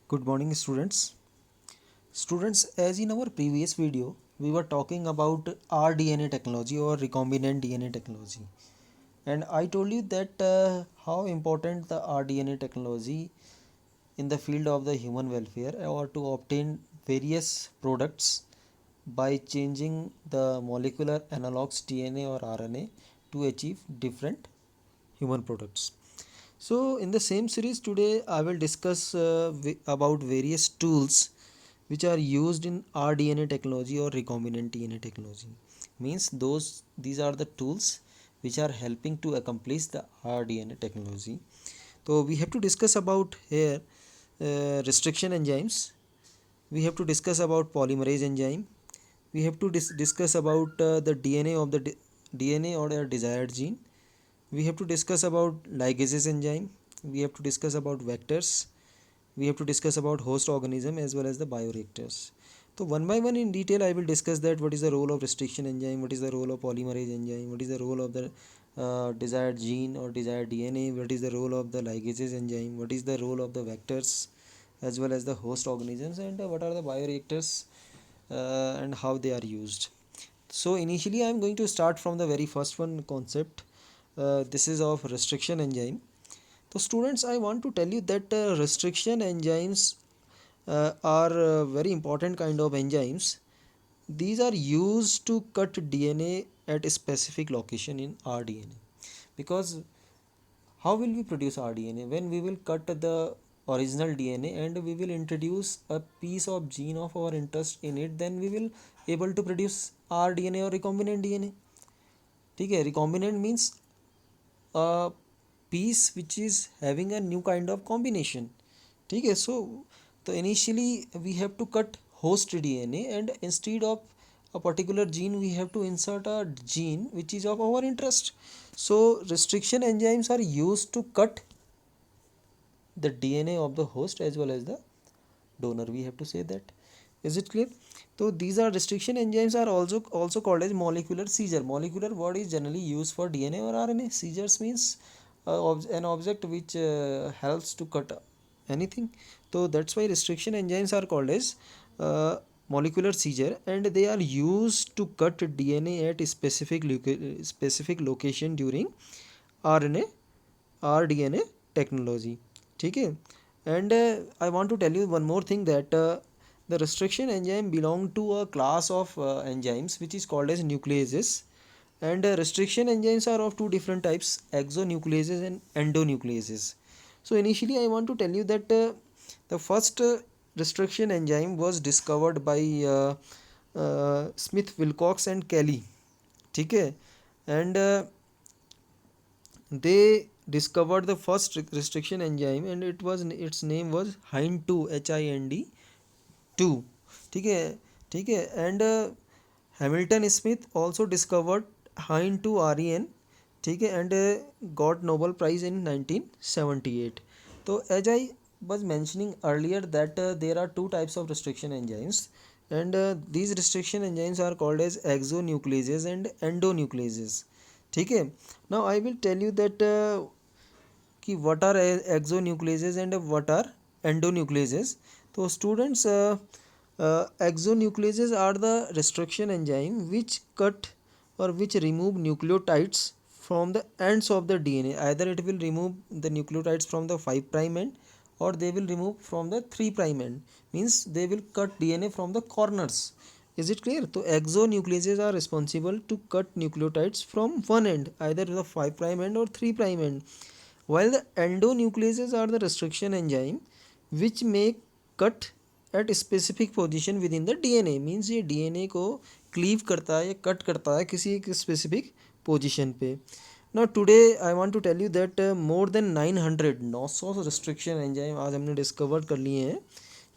Good morning, students. Students, as in our previous video, we were talking about rDNA technology or recombinant DNA technology. And I told you that how important the rDNA technology in the field of the human welfare or to obtain various products by changing the molecular analogs DNA or RNA to achieve different human products. So, in the same series today, I will discuss about various tools which are used in rDNA technology or recombinant DNA technology. Means these are the tools which are helping to accomplish the rDNA technology. So we have to discuss about here restriction enzymes. We have to discuss about polymerase enzyme. We have to discuss about the DNA of the DNA or a desired gene. We have to discuss about ligases enzyme. We have to discuss about vectors. We have to discuss about host organism as well as the bioreactors. So one by one in detail I will discuss that what is the role of restriction enzyme, what is the role of polymerase enzyme, what is the role of the desired gene or desired DNA, what is the role of the ligases enzyme, what is the role of the vectors as well as the host organisms, and what are the bioreactors and how they are used. So initially I am going to start from the very first one concept. This is of restriction enzyme. So students, I want to tell you that restriction enzymes are very important kind of enzymes. These are used to cut DNA at a specific location in rDNA. Because how will we produce rDNA? When we will cut the original DNA and we will introduce a piece of gene of our interest in it, then we will able to produce rDNA or recombinant DNA. ठीक है, recombinant means a piece which is having a new kind of combination. ठीक है, so initially we have to cut host DNA and instead of a particular gene we have to insert a gene which is of our interest. So restriction enzymes are used to cut the DNA of the host as well as the donor, we have to say that. Is it clear? So these are restriction enzymes are also called as molecular seizure. Molecular word is generally used for DNA or RNA. Seizures means an object which helps to cut anything. So that's why restriction enzymes are called as uh, molecular seizure, and they are used to cut DNA at a specific location during RNA rDNA technology. ठीक है, and I want to tell you one more thing that the restriction enzyme belong to a class of enzymes which is called as nucleases, and restriction enzymes are of two different types, exonucleases and endonucleases. So initially I want to tell you that the first restriction enzyme was discovered by Smith, Wilcox and Kelly. ठीक है, and they discovered the first restriction enzyme and its name was hind2, HIND2. ठीक है, ठीक है, and Hamilton Smith also discovered hind2 REN. ठीक है, and got Nobel Prize in 1978. So as I was mentioning earlier that there are two types of restriction enzymes, and these restriction enzymes are called as exonucleases and endonucleases. ठीक है, now I will tell you that कि what are exonucleases and what are endonucleases. So students, exonucleases are the restriction enzyme which cut or which remove nucleotides from the ends of the DNA. Either it will remove the nucleotides from the 5 prime end or they will remove from the 3 prime end. Means they will cut DNA from the corners. Is it clear? So exonucleases are responsible to cut nucleotides from one end, either the 5 prime end or 3 prime end, while the endonucleases are the restriction enzyme which may cut at a specific position within the DNA. Means ये DNA को cleave करता है या cut करता है किसी एक specific position पे. Now today I want to tell you that more than 900 restriction enzyme आज हमने डिस्कवर कर लिए हैं.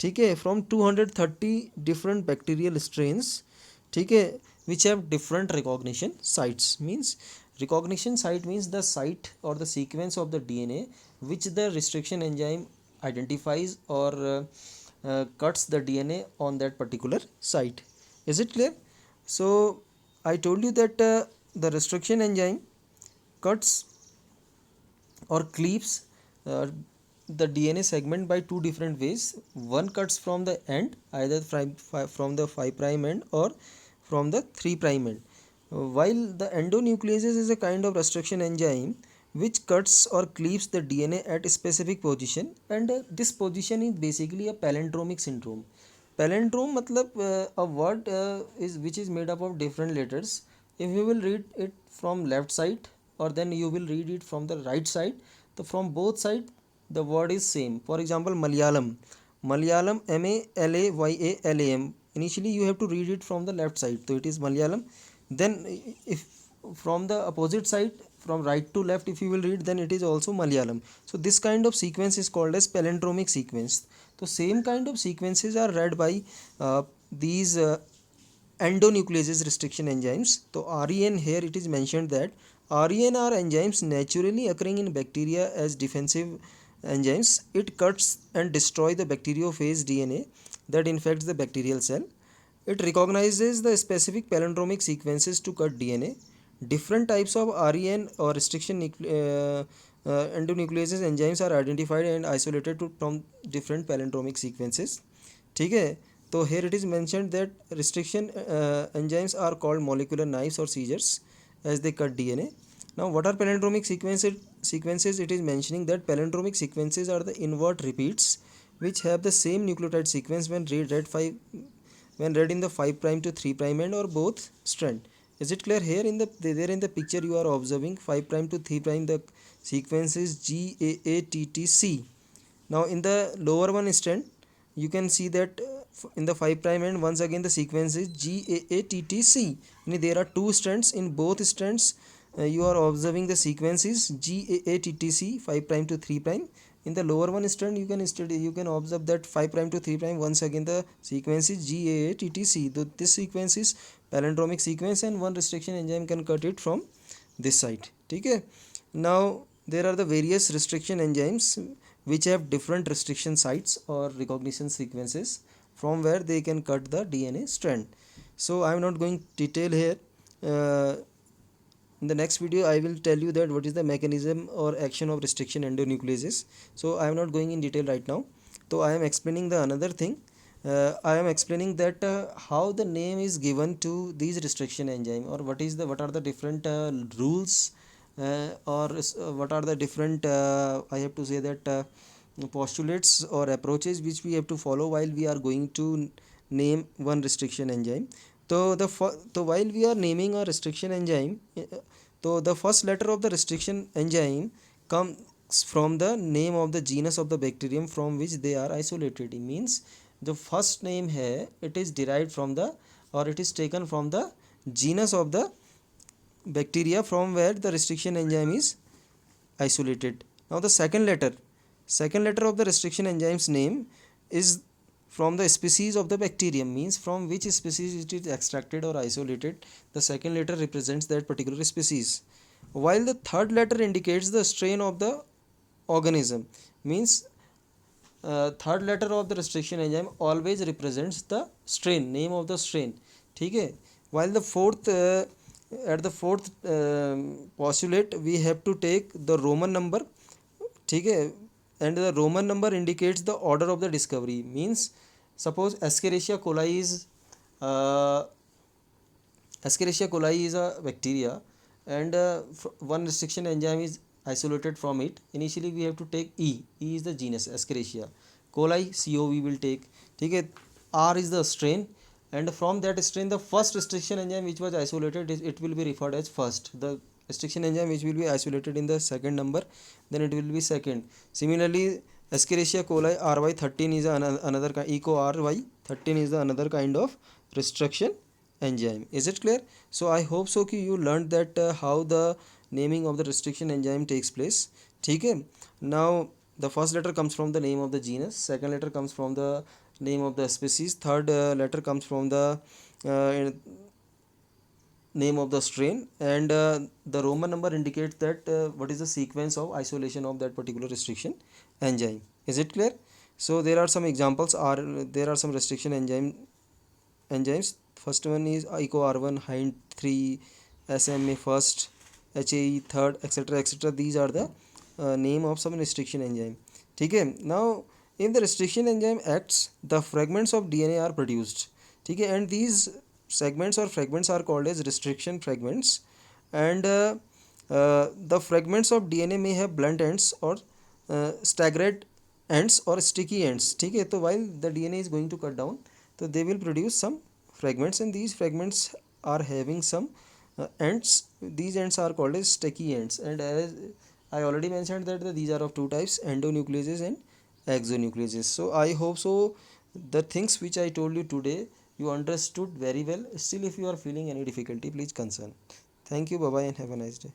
ठीक है, फ्रॉम 230 डिफरेंट बैक्टीरियल स्ट्रेन्स. ठीक है, which have different recognition sites. Means recognition site means the site or the sequence of the DNA which the restriction enzyme identifies or cuts the DNA on that particular site. Is it clear? So I told you that the restriction enzyme cuts or cleaves uh, the DNA segment by two different ways. One cuts from the end, either from the 5 prime end or from the 3 prime end. While the endonucleases is a kind of restriction enzyme which cuts or cleaves the DNA at a specific position, and this position is basically a palindromic syndrome. Palindrome matlab a word is which is made up of different letters. If you will read it from left side or then you will read it from the right side, so from both sides the word is same. For example, Malayalam. Malayalam, Malayalam. Initially you have to read it from the left side, so it is Malayalam. Then if from the opposite side, from right to left, if you will read, then it is also Malayalam. So this kind of sequence is called as palindromic sequence. So same kind of sequences are read by these endonucleases restriction enzymes. So REN, here it is mentioned that REN are enzymes naturally occurring in bacteria as defensive enzymes. It cuts and destroys the bacteriophage DNA that infects the bacterial cell. It recognizes the specific palindromic sequences to cut DNA. Different types of REN or restriction endonucleases enzymes are identified and isolated from different palindromic sequences. ठीक है, तो here it is mentioned that restriction enzymes are called molecular knives or scissors as they cut DNA. Now what are palindromic sequences? It is mentioning that palindromic sequences are the invert repeats which have the same nucleotide sequence when read in the 5 prime to 3 prime end or both strand. Is it clear? Here in the picture you are observing 5 prime to 3 prime, the sequence is GAATTC. Now in the lower one strand you can see that in the 5 prime end once again the sequence is GAATTC. There are two strands. In both strands you are observing the sequence is GAATTC 5 prime to 3 prime. In the lower one strand you can observe that 5 prime to 3 prime once again the sequence is GAATTC. So this sequence is palindromic sequence and one restriction enzyme can cut it from this side. Okay. Now there are the various restriction enzymes which have different restriction sites or recognition sequences from where they can cut the DNA strand. So I am not going detail here. In the next video I will tell you that what is the mechanism or action of restriction endonucleases. So I am not going in detail right now. So I am explaining the another thing. I am explaining that how the name is given to these restriction enzyme, or what are the different rules or what are the different I have to say that postulates or approaches which we have to follow while we are going to name one restriction enzyme. So while we are naming a restriction enzyme, so the first letter of the restriction enzyme comes from the name of the genus of the bacterium from which they are isolated. It means the first name here, it is derived from the, or it is taken from the genus of the bacteria from where the restriction enzyme is isolated. Now the second letter of the restriction enzyme's name is from the species of the bacterium, means from which species it is extracted or isolated. The second letter represents that particular species, while the third letter indicates the strain of the organism. Means third letter of the restriction enzyme always represents the strain, name of the strain. ठीक है, while the fourth at the fourth postulate we have to take the Roman number. ठीक है, and the Roman number indicates the order of the discovery. Means suppose Escherichia coli is a bacteria, and one restriction enzyme is isolated from it. Initially we have to take E is the genus Escherichia coli, CO we will take. ठीक है, R is the strain, and from that strain the first restriction enzyme which was isolated it will be referred as first. The restriction enzyme which will be isolated in the second number, then it will be second. Similarly Escherichia coli RY13 is another kind, Eco RY13 is the another kind of restriction enzyme. Is it clear? So I hope so कि you learned that how the naming of the restriction enzyme takes place. ठीक है, now the first letter comes from the name of the genus, second letter comes from the name of the species, third letter comes from the name of the strain, and the Roman number indicates that what is the sequence of isolation of that particular restriction enzyme. Is it clear? So there are some examples, there are some restriction enzymes. First one is Eco R1, Hind 3, SMA first, HAE third, etc. etc. These are the name of some restriction enzyme. ठीक है. Now if the restriction enzyme acts, the fragments of DNA are produced. ठीक है. And these segments or fragments are called as restriction fragments. And the fragments of DNA may have blunt ends or staggered ends or sticky ends. ठीक है. तो while the DNA is going to cut down, so they will produce some fragments, and these fragments are having some ends. These ends are called as sticky ends. And as I already mentioned that these are of two types, endonucleases and exonucleases. So I hope so the things which I told you today you understood very well. Still if you are feeling any difficulty, please concern. Thank you. Bye bye and have a nice day.